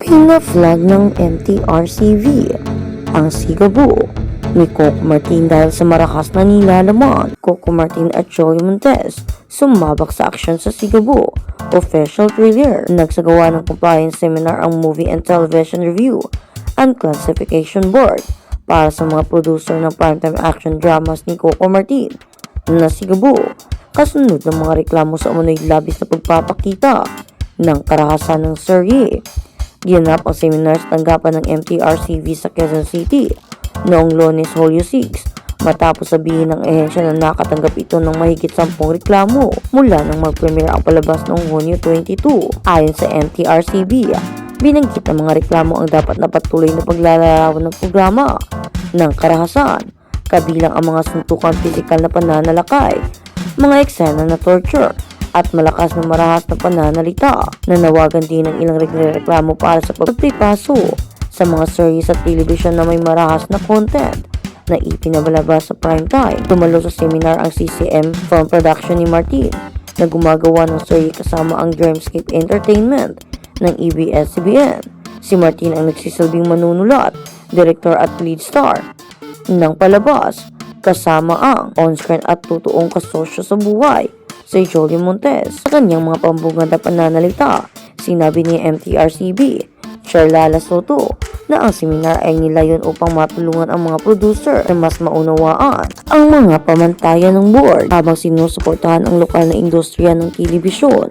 Pina-flag ng MTRCV ang Sigabo ni Coco Martin dahil sa marakas na nilalaman. Coco Martin at Joey Montez sumabak sa aksyon sa Sigabo official trailer. Nagsagawa ng compliance seminar ang Movie and Television Review and Classification Board para sa mga producer ng primetime action dramas ni Coco Martin na Sigabo, kasunod ng mga reklamo sa umano'y labis na pagpapakita ng karahasan ng serye. Ginanap ang seminar sa tanggapan ng MTRCV sa Quezon City noong Lunes, Hulyo 6, matapos sabihin ng ehensya na nakatanggap ito ng mahigit 10 reklamo mula nang mag-premiere ang palabas noong Hunyo 22. Ayon sa MTRCV, binanggit ng mga reklamo ang dapat na patuloy na paglalarawan ng programa ng karahasan, kabilang ang mga suntukan pisikal na pananalakay, mga eksena na torture, at malakas na marahas na pananalita. Nanawagan din ng ilang reklamo para sa pagpipaso sa mga serye sa telebisyon na may marahas na content na ipinabalabas sa primetime. Dumalo sa seminar ang CCM Film Production ni Martin na gumagawa ng serye kasama ang Dreamscape Entertainment ng ABS-CBN. Si Martin ang nagsisilbing manunulat, director at lead star ng palabas, kasama ang on-screen at totoong kasosyo sa buhay si Joey Montez. Sa kanyang mga pambungad na pananalita, sinabi ni MTRCB Chair Lala Soto na ang seminar ay nilayon upang matulungan ang mga producer na mas maunawaan ang mga pamantayan ng board habang sinusuportahan ang lokal na industriya ng telebisyon.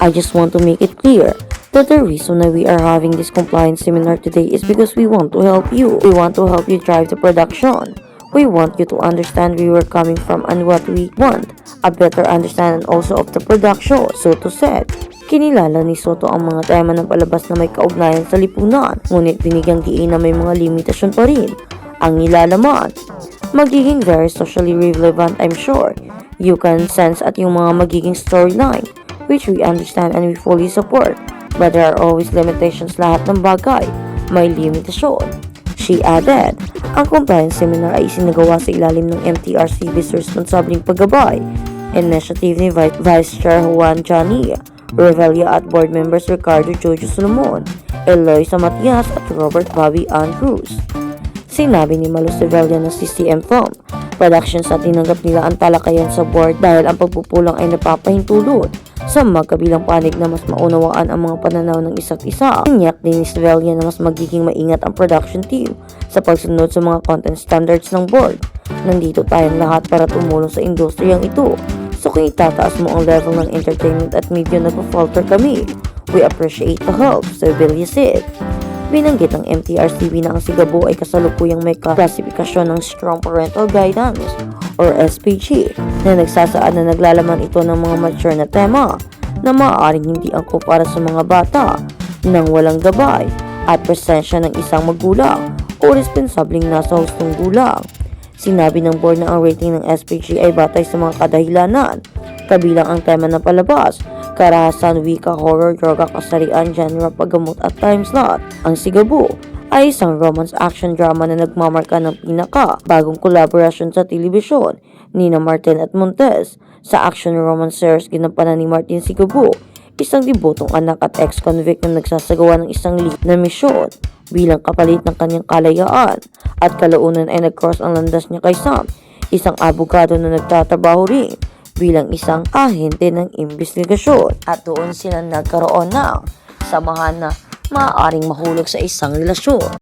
I just want to make it clear that the reason that we are having this compliance seminar today is because we want to help you. We want to help you drive the production. We want you to understand where we're coming from and what we want, a better understanding also of the production, Soto said. Kinilala ni Soto ang mga tema ng palabas na may kaugnayan sa lipunan, ngunit binigyang diin na may mga limitasyon pa rin ang nilalaman. Magiging very socially relevant, I'm sure. You can sense at yung mga magiging storyline, which we understand and we fully support. But there are always limitations, lahat ng bagay may limitasyon. She added, ang compliance seminar ay isinagawa sa ilalim ng MTRCV's responsabling paggabay initiative ni Vice Chair Juan Johnny Revilla at board members Ricardo Jojo Solomon, Eloisa Matias at Robert Bobby Ann Cruz. Sinabi ni Malu Sevilla ng CCM Film Productions na tinanggap nila ang talakayan sa board dahil ang pagpupulang ay napapahintulot sa magkabilang panig na mas maunawaan ang mga pananaw ng isa't isa. Tinyak din ni Sevilla na mas magiging maingat ang production team sa pagsunod sa mga content standards ng board. Nandito tayong lahat para tumulong sa industriyang ito. So kung itataas mo ang level ng entertainment at media, nagpa-falter kami. We appreciate the help, Sevilla said. Binanggit ng MTRCV na ang Sigabo ay kasalukuyang may klasifikasyon ng Strong Parental Guidance or SPG na nagsasaad na naglalaman ito ng mga mature na tema na maaaring hindi angkop para sa mga bata nang walang gabay at presensya ng isang magulang o responsabling nasa hustong gulang. Sinabi ng board na ang rating ng SPG ay batay sa mga kadahilanan, kabilang ang tema ng palabas, karahasan, wika, horror, droga, kasarian, genre, paggamot at time slot. Ang Sigabo ay isang romance action drama na nagmamarka ng bagong collaboration sa telebisyon ni Martin at Montez. Sa action romance series ginampanan ni Martin Sigabo, isang debutong anak at ex-convict na nagsasagawa ng isang lead na misyon bilang kapalit ng kanyang kalayaan, at kalaunan ay nag-cross ang landas niya kay Sam, isang abogado na nagtatrabaho rin bilang isang ahente ng imbestigasyon, at doon sila nagkaroon ng samahan na maaaring mahulog sa isang relasyon.